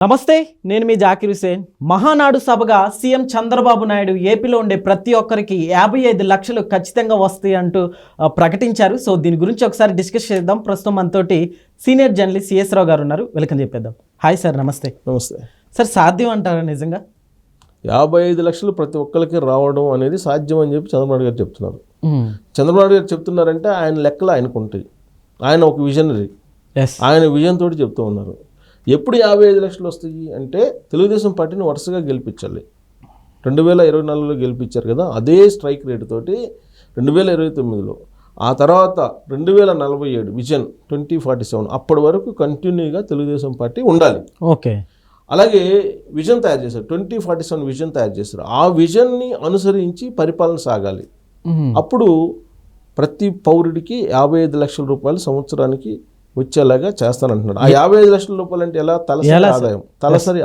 నమస్తే, నేను మీ జాకిర్ హుసేన్. మహానాడు సభగా సీఎం చంద్రబాబు నాయుడు ఏపీలో ఉండే ప్రతి ఒక్కరికి 55 లక్షలు ఖచ్చితంగా వస్తాయి అంటూ ప్రకటించారు. సో దీని గురించి ఒకసారి డిస్కస్ చేద్దాం. ప్రస్తుతం మనతోటి సీనియర్ జర్నలిస్ట్ సిఎస్ రావు గారు ఉన్నారు. వెల్కమ్ చెప్పేద్దాం. హాయ్ సార్, నమస్తే. నమస్తే సార్, సాధ్యం అంటారా నిజంగా 55 లక్షలు ప్రతి ఒక్కరికి రావడం అనేది సాధ్యం అని చెప్పి చంద్రబాబు గారు చెప్తున్నారు. చంద్రబాబు గారు చెప్తున్నారంటే ఆయన లెక్కలు ఆయనకు ఉంటాయి. ఆయన ఒక విజనరీ, ఆయన విజన్ తోటి చెప్తూ ఉన్నారు. ఎప్పుడు 55 లక్షలు వస్తాయి అంటే తెలుగుదేశం పార్టీని వరుసగా గెలిపించాలి. 2024లో గెలిపించారు కదా, అదే స్ట్రైక్ రేటు తోటి 2029లో, ఆ తర్వాత 2047 విజన్ 2047 అప్పటి వరకు కంటిన్యూగా తెలుగుదేశం పార్టీ ఉండాలి. ఓకే, అలాగే విజన్ తయారు చేశారు, 2047 విజన్ తయారు చేశారు. ఆ విజన్ని అనుసరించి పరిపాలన సాగాలి. అప్పుడు ప్రతి పౌరుడికి 55 లక్షల రూపాయలు సంవత్సరానికి వచ్చేలాగా చేస్తానంటున్నాడు. ఆ 55 లక్షల రూపాయలు అంటే ఎలా? తలసరి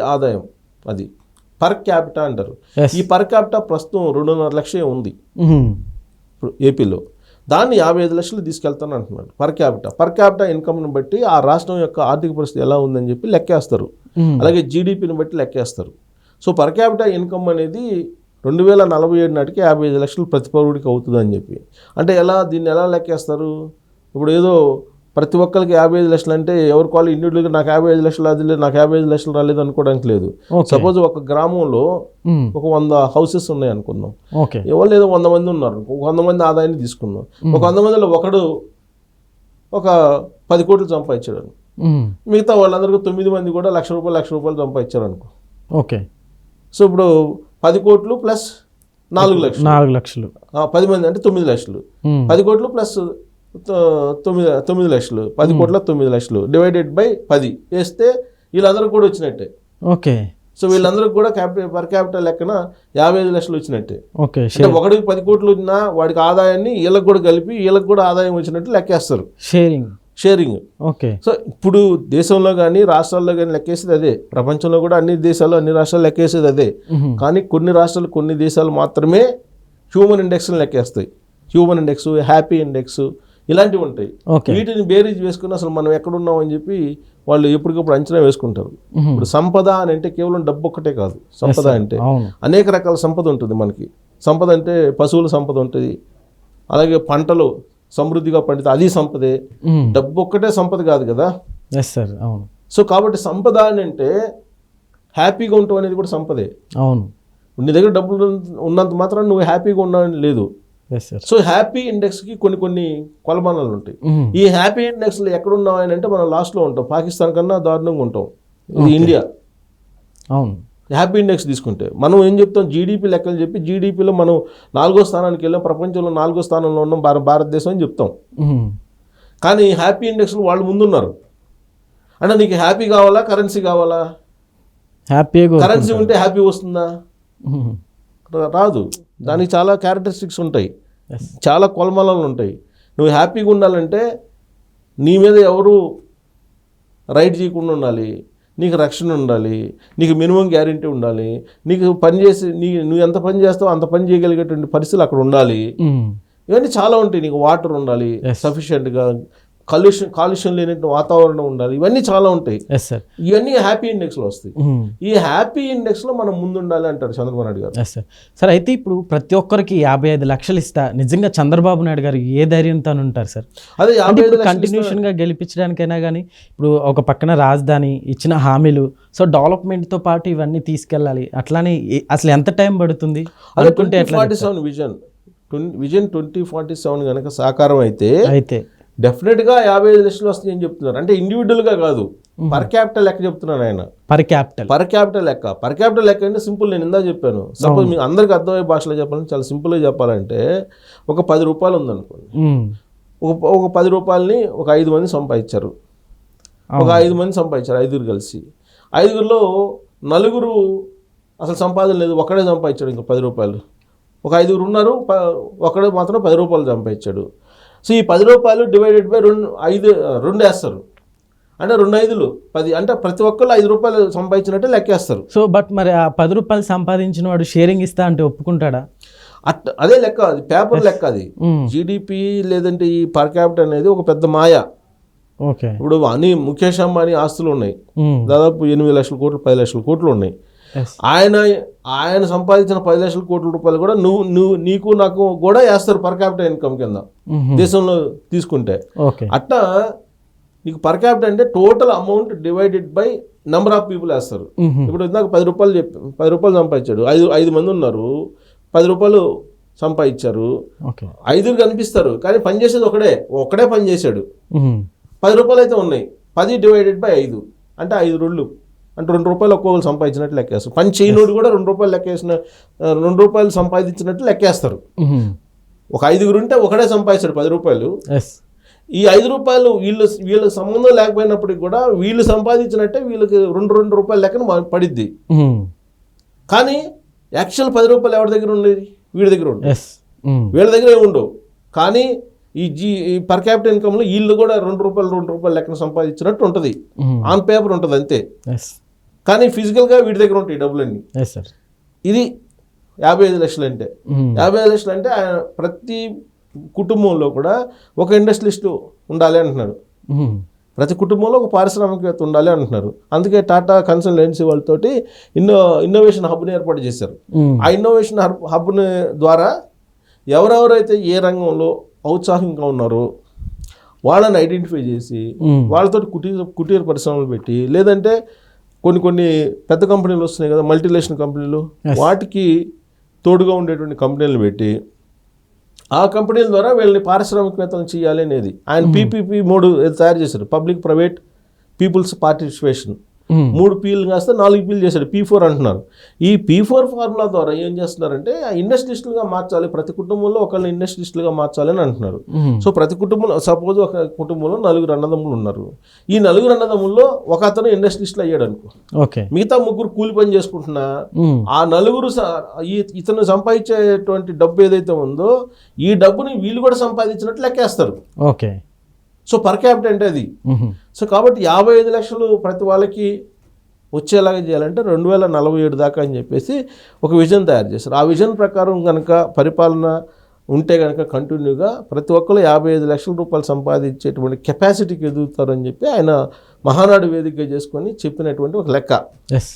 ఆదాయం అది పర్ క్యాపిటా అంటారు. ఈ పర్ క్యాపిటా ప్రస్తుతం 2.5 లక్షలే ఉంది ఇప్పుడు ఏపీలో. దాన్ని 55 లక్షలు తీసుకెళ్తాను అంటున్నాడు. పర్ క్యాపిటా ఇన్కమ్ను బట్టి ఆ రాష్ట్రం యొక్క ఆర్థిక పరిస్థితి ఎలా ఉందని చెప్పి లెక్కేస్తారు. అలాగే జీడిపిని బట్టి లెక్కేస్తారు. సో పర్ క్యాపిటా ఇన్కమ్ అనేది 2047 నాటికి 55 లక్షలు ప్రతి పౌరుడికి అవుతుందని చెప్పి. అంటే ఎలా, దీన్ని ఎలా లెక్కేస్తారు? ఇప్పుడు ఏదో ప్రతి ఒక్కరికి 55 లక్షలు అంటే ఎవరి కాల్ ఇండివిజువల్గా నాకు 55 లక్షలు అది లేదు, నాకు 55 లక్షలు రాలేదు అనుకోవడానికి లేదు. సపోజ్ ఒక గ్రామంలో ఒక 100 హౌసెస్ ఉన్నాయి అనుకుందాం. ఎవరు ఏదో 100 మంది ఉన్నారు, ఒక 100 మంది ఆదాయాన్ని తీసుకుందాం. ఒక 100 మందిలో ఒకడు ఒక 10 కోట్లు సంపాదించాడు, మిగతా వాళ్ళందరికీ 9 మంది కూడా లక్ష రూపాయలు సంపాదించారు అనుకో. ఓకే, సో ఇప్పుడు 10 కోట్లు ప్లస్ 4 లక్షలు 10 మంది అంటే 9 లక్షలు. 10 కోట్లు ప్లస్ 9 లక్షలు, 10 కోట్ల 9 లక్షలు డివైడెడ్ బై 10 వేస్తే వీళ్ళందరూ కూడా వచ్చినట్టే. ఓకే, సో వీళ్ళందరికీ కూడా పర్ క్యాపిటల్ లెక్కన 55 లక్షలు వచ్చినట్టే. ఓకే, అంటే ఒకడికి 10 కోట్లు వచ్చినా వాడికి ఆదాయాన్ని వీళ్ళకి కూడా కలిపి వీళ్ళకి కూడా ఆదాయం వచ్చినట్టు లెక్కేస్తారు. షేరింగ్. ఓకే, సో ఇప్పుడు దేశంలో కానీ రాష్ట్రాల్లో కానీ లెక్కేసేది అదే. ప్రపంచంలో కూడా అన్ని దేశాలు అన్ని రాష్ట్రాలు లెక్కేసేది అదే. కానీ కొన్ని రాష్ట్రాలు కొన్ని దేశాలు మాత్రమే హ్యూమన్ ఇండెక్స్ని లెక్కేస్తాయి. హ్యూమన్ ఇండెక్స్, హ్యాపీ ఇండెక్స్ ఇలాంటివి ఉంటాయి. వీటిని బేరీజ్ వేసుకుని అసలు మనం ఎక్కడున్నాం అని చెప్పి వాళ్ళు ఎప్పటికప్పుడు అంచనా వేసుకుంటారు. ఇప్పుడు సంపద అని అంటే కేవలం డబ్బు ఒక్కటే కాదు. సంపద అంటే అనేక రకాల సంపద ఉంటుంది మనకి. సంపద అంటే పశువుల సంపద ఉంటుంది, అలాగే పంటలు సమృద్ధిగా పండితే అది సంపదే. డబ్బు ఒక్కటే సంపద కాదు కదా. సో కాబట్టి సంపద అని అంటే హ్యాపీగా ఉండటం అనేది కూడా సంపదే. అవును, నీ దగ్గర డబ్బులు ఉన్నంత మాత్రం నువ్వు హ్యాపీగా ఉన్నావని లేదు. సో హ్యాపీ ఇండెక్స్కి కొన్ని కొలమానాలు ఉంటాయి. ఈ హ్యాపీ ఇండెక్స్లో ఎక్కడున్నాం అని అంటే మనం లాస్ట్లో ఉంటాం. పాకిస్తాన్ కన్నా దారుణంగా ఉంటాం. ఇది ఇండియా. అవును, హ్యాపీ ఇండెక్స్ తీసుకుంటే మనం ఏం చెప్తాం? జీడిపి లెక్కలు చెప్పి జీడిపిలో మనం 4వ స్థానానికి వెళ్ళాం, ప్రపంచంలో 4వ స్థానంలో ఉన్నాం భారతదేశం అని చెప్తాం. కానీ హ్యాపీ ఇండెక్స్లో వాళ్ళు ముందున్నారు. అంటే నీకు హ్యాపీ కావాలా, కరెన్సీ కావాలా? కరెన్సీ ఉంటే హ్యాపీ వస్తుందా? రాదు. దానికి చాలా క్యారెక్టరిస్టిక్స్ ఉంటాయి, చాలా కొలమానాలు ఉంటాయి. నువ్వు హ్యాపీగా ఉండాలంటే నీ మీద ఎవరు రైట్ చేయకుండా ఉండాలి, నీకు రక్షణ ఉండాలి, నీకు మినిమం గ్యారెంటీ ఉండాలి, నీకు పనిచేసి నువ్వు ఎంత పని చేస్తావో అంత పని చేయగలిగేటువంటి పరిస్థితులు అక్కడ ఉండాలి. ఇవన్నీ చాలా ఉంటాయి. నీకు వాటర్ ఉండాలి సఫిషియెంట్గా, కాలుష్యం లేనట్టు వాతావరణం ఉండాలి. ఇవన్నీ చాలా ఉంటాయి. ఇవన్నీ హ్యాపీ ఇండెక్స్లో వస్తాయి. ఈ హ్యాపీ ఇండెక్స్లో మనం ముందు ఉండాలి అంటారు చంద్రబాబు నాయుడు గారు. సార్, అయితే ఇప్పుడు ప్రతి ఒక్కరికి 55 లక్షలు ఇస్తా నిజంగా చంద్రబాబు నాయుడు గారు ఏ ధైర్యంతో ఉంటారు సార్? అదే కంటిన్యూషన్గా గెలిపించడానికైనా కానీ ఇప్పుడు ఒక పక్కన రాజధాని ఇచ్చిన హామీలు, సో డెవలప్మెంట్తో పాటు ఇవన్నీ తీసుకెళ్ళాలి. అట్లానే అసలు ఎంత టైం పడుతుంది అనుకుంటే? 2047 విజన్ 2047 కనుక సాకారం అయితే డెఫినెట్గా 55 లక్షలు వస్తాయి అని చెప్తున్నారు. అంటే ఇండివిజువల్గా కాదు, పర్ క్యాపిటల్ లెక్క చెప్తున్నాను ఆయన. పర్ క్యాపిటల్ లెక్క అంటే సింపుల్. నేను ఇందా చెప్పాను. సపోజ్ మీకు అందరికి అర్థమయ్యే భాషలో చెప్పాలంటే, చాలా సింపుల్గా చెప్పాలంటే, ఒక 10 రూపాయలు ఉందనుకోండి. ఒక 10 రూపాయలని ఒక 5 మంది సంపాదించారు. ఒక 5 మంది సంపాదించారు, 5గురు కలిసి. 5గురిలో 4గురు అసలు సంపాదన లేదు, ఒకడే సంపాదించాడు ఇంకా 10 రూపాయలు. ఒక 5గురు ఉన్నారు, ఒకడే మాత్రం 10 రూపాయలు సంపాదించాడు. సో ఈ 10 రూపాయలు డివైడెడ్ బై 2 వేస్తారు. అంటే 2 5లు 10, అంటే ప్రతి ఒక్కళ్ళు 5 రూపాయలు సంపాదించినట్టే లెక్కేస్తారు. సో బట్ మరి ఆ 10 రూపాయలు సంపాదించిన వాడు షేరింగ్ ఇస్తా అంటే ఒప్పుకుంటాడా? అదే లెక్క, అది పేపర్ లెక్క. అది జీడిపి లేదంటే ఈ పర్ క్యాపిటల్ అనేది ఒక పెద్ద మాయ. ఓకే. ఇప్పుడు ముఖేష్ అంబానీ ఆస్తులు ఉన్నాయి, మ్మ్. దాదాపు 8 లక్షల కోట్లు 10 లక్షల కోట్లు ఉన్నాయి. Yes. ఆయన సంపాదించిన 10 లక్షల కోట్ల రూపాయలు కూడా నీకు నాకు కూడా వేస్తారు పర్ క్యాపిటల్ ఇన్కమ్ కింద మ్మ్. దేశంలో తీసుకుంటే. ఓకే. అట్లా నీకు పర్ క్యాపిటల్ అంటే total amount divided by number of people వేస్తారు. మ్మ్. ఇప్పుడు ఇందాక 10 రూపాయలు సంపాదించాడు, 5 మంది ఉన్నారు, 10 రూపాయలు సంపాదించారు, ఓకే. 5 కనిపిస్తారు కానీ పని చేసేది ఒకడే పని చేశాడు. మ్మ్. 10 రూపాయలు అయితే ఉన్నాయి, 10 డివైడెడ్ బై 5 అంటే 5 రూళ్ళు అంటే 2 రూపాయలు ఒక్కొక్కరు సంపాదించినట్టు లెక్కేస్తారు. పని చేయనోడు కూడా 2 రూపాయలు లెక్కేసిన 2 రూపాయలు సంపాదించినట్టు లెక్కేస్తారు. మ్మ్. ఒక 5 ఉంటే ఒకడే సంపాదిస్తాడు 10 రూపాయలు. Yes. ఈ 5 రూపాయలు వీళ్ళకి సంబంధం లేకపోయినప్పటికి కూడా వీళ్ళు సంపాదించినట్టే వీళ్ళకి 2 రూపాయల లెక్కన పడిద్ది. మ్మ్. కానీ యాక్చువల్ 10 రూపాయలు ఎవరి దగ్గర ఉండేది? వీడి దగ్గర ఉండేది. Yes. మ్మ్. వీళ్ళ దగ్గర ఏమి ఉండవు. కానీ ఈ పర్ క్యాపిటల్ ఇన్కమ్లో వీళ్ళు కూడా 2 రూపాయలు లెక్కన సంపాదించినట్టు ఉంటుంది, మ్మ్. ఆన్ పేపర్ ఉంటుంది అంతే. Yes. కానీ ఫిజికల్గా వీడి దగ్గర ఉంటాయి డబ్బులన్నీ. Yes, sir. ఇది 55 లక్షలు అంటే. మ్మ్. 55 లక్షలు అంటే ఆయన ప్రతి కుటుంబంలో కూడా ఒక ఇండస్ట్రియలిస్ట్ ఉండాలి అంటున్నారు. మ్మ్. ప్రతి కుటుంబంలో ఒక పారిశ్రామికవేత్త ఉండాలి అంటున్నారు. అందుకే టాటా కన్సల్టెన్సీ వాళ్ళతోటి ఇన్నోవేషన్ హబ్ని ఏర్పాటు చేశారు. మ్మ్. ఆ ఇన్నోవేషన్ హబ్ని ద్వారా ఎవరెవరైతే ఏ రంగంలో ఔత్సాహికంగా ఉన్నారో వాళ్ళని ఐడెంటిఫై చేసి మ్మ్. వాళ్ళతో కుటీర పరిశ్రమలు పెట్టి, లేదంటే కొన్ని పెద్ద కంపెనీలు వస్తున్నాయి కదా, మల్టీనేషనల్ కంపెనీలు, వాటికి తోడుగా ఉండేటువంటి కంపెనీలు పెట్టి ఆ కంపెనీల ద్వారా వీళ్ళని పారిశ్రామికవేత్తలు చేయాలి అనేది ఆయన PPP 3 తయారు చేశారు. Public private people's participation. 3 పీలు కాస్తే 4 పీలు చేశాడు, P4 అంటున్నారు. ఈ P4 ఫార్ములా ద్వారా ఏం చేస్తున్నారంటే ఇండస్ట్రియలిస్టులుగా మార్చాలి, ప్రతి కుటుంబంలో ఒకళ్ళని ఇండస్ట్రియలిస్టులుగా మార్చాలి అని అంటున్నారు. సో ప్రతి కుటుంబంలో సపోజ్ ఒక కుటుంబంలో 4 అన్నదమ్ములు ఉన్నారు. ఈ 4 అన్నదమ్ముల్లో ఒక అతను ఇండస్ట్రియలిస్టులు అయ్యాడు అనుకో, ఓకే. మిగతా 3 కూలి పని చేసుకుంటున్నా మ్మ్. ఆ 4 ఇతను సంపాదించేటువంటి డబ్బు ఏదైతే ఉందో ఈ డబ్బుని వీళ్ళు కూడా సంపాదించినట్టు లెక్కేస్తారు. ఓకే. సో పర్ క్యాపిటల్ అంటే అది. మ్మ్. సో కాబట్టి 55 లక్షలు ప్రతి వాళ్ళకి వచ్చేలాగా చేయాలంటే 2047 దాకా అని చెప్పేసి ఒక విజన్ తయారు చేశారు. ఆ విజన్ ప్రకారం కనుక పరిపాలన ఉంటే కనుక కంటిన్యూగా ప్రతి ఒక్కరు 55 లక్షల రూపాయలు సంపాదించేటువంటి కెపాసిటీకి ఎదుగుతారని చెప్పి ఆయన మహానాడు వేదికగా చేసుకొని చెప్పినటువంటి ఒక లెక్క. Yes.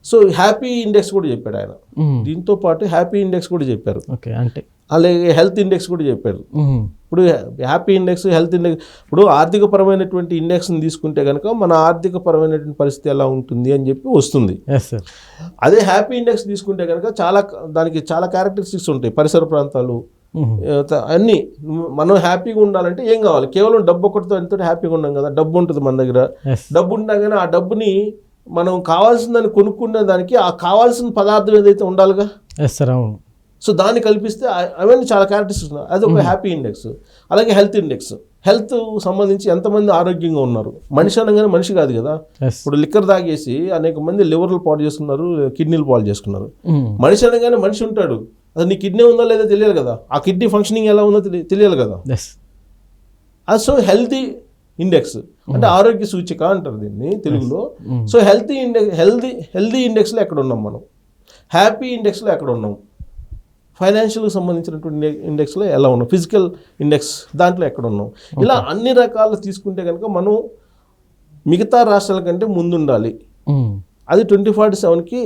సో హ్యాపీ ఇండెక్స్ కూడా చెప్పాడు ఆయన. మ్మ్. దీంతో పాటు హ్యాపీ ఇండెక్స్ కూడా చెప్పారు, ఓకే. అంటే అలాగే హెల్త్ ఇండెక్స్ కూడా చెప్పారు. మ్మ్. ఇప్పుడు హ్యాపీ ఇండెక్స్, హెల్త్ ఇండెక్స్, ఇప్పుడు ఆర్థికపరమైనటువంటి ఇండెక్స్ని తీసుకుంటే కనుక మన ఆర్థికపరమైనటువంటి పరిస్థితి ఎలా ఉంటుంది అని చెప్పి వస్తుంది. Yes, sir. అదే హ్యాపీ ఇండెక్స్ తీసుకుంటే కనుక దానికి చాలా క్యారెక్టరిస్టిక్స్ ఉంటాయి. పరిసర ప్రాంతాలు మ్మ్. అన్నీ. మనం హ్యాపీగా ఉండాలంటే ఏం కావాలి? కేవలం డబ్బు ఒకటితో ఎంతో హ్యాపీగా ఉన్నాం కదా, డబ్బు ఉంటుంది మన దగ్గర. Yes. డబ్బు ఉండగానే ఆ డబ్బుని మనం కావాల్సిందని కొనుక్కునే దానికి ఆ కావాల్సిన పదార్థం ఏదైతే ఉండాలిగా. Yes, sir. అవును. సో దాన్ని కల్పిస్తే అవన్నీ చాలా క్యారెక్టరిస్టిక్స్ ఉన్నాయి. అది ఒక హ్యాపీ ఇండెక్స్. అలాగే హెల్త్ ఇండెక్స్, హెల్త్ సంబంధించి ఎంతమంది ఆరోగ్యంగా ఉన్నారు. మనిషి అనగానే మనిషి కాదు కదా. Yes. ఇప్పుడు లిక్కర్ తాగేసి అనేక మంది లివర్లు పాడు చేసుకున్నారు, కిడ్నీలు పాడు చేసుకున్నారు. మ్మ్. మనిషి అనగానే మనిషి ఉంటాడు, అది నీ కిడ్నీ ఉందో లేదో తెలియాలి కదా, ఆ కిడ్నీ ఫంక్షనింగ్ ఎలా ఉందో తెలియాలి కదా. Yes. అది సో హెల్తీ ఇండెక్స్ అంటే ఆరోగ్య సూచిక అంటారు దీన్ని తెలుగులో. Mm. సో హెల్తీ ఇండెక్స్లో ఎక్కడ ఉన్నాం మనం, హ్యాపీ ఇండెక్స్లో ఎక్కడ ఉన్నాం, ఫైనాన్షియల్కి సంబంధించినటువంటి ఇండెక్స్లో ఎలా ఉన్నాం, ఫిజికల్ ఇండెక్స్ దాంట్లో ఎక్కడ ఉన్నాం. ఇలా అన్ని రకాలు తీసుకుంటే కనుక మనం మిగతా రాష్ట్రాల కంటే ముందుండాలి. అది 2047కి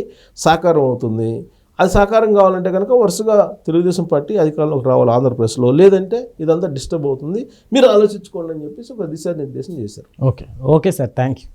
సాకారం అవుతుంది. అది సాకారం కావాలంటే కనుక వరుసగా తెలుగుదేశం పార్టీ అధికారంలోకి రావాలి ఆంధ్రప్రదేశ్లో, లేదంటే ఇదంతా డిస్టర్బ్ అవుతుంది, మీరు ఆలోచించుకోండి అని చెప్పేసి ఒక దిశానిర్దేశం చేశారు. Okay sir, thank you.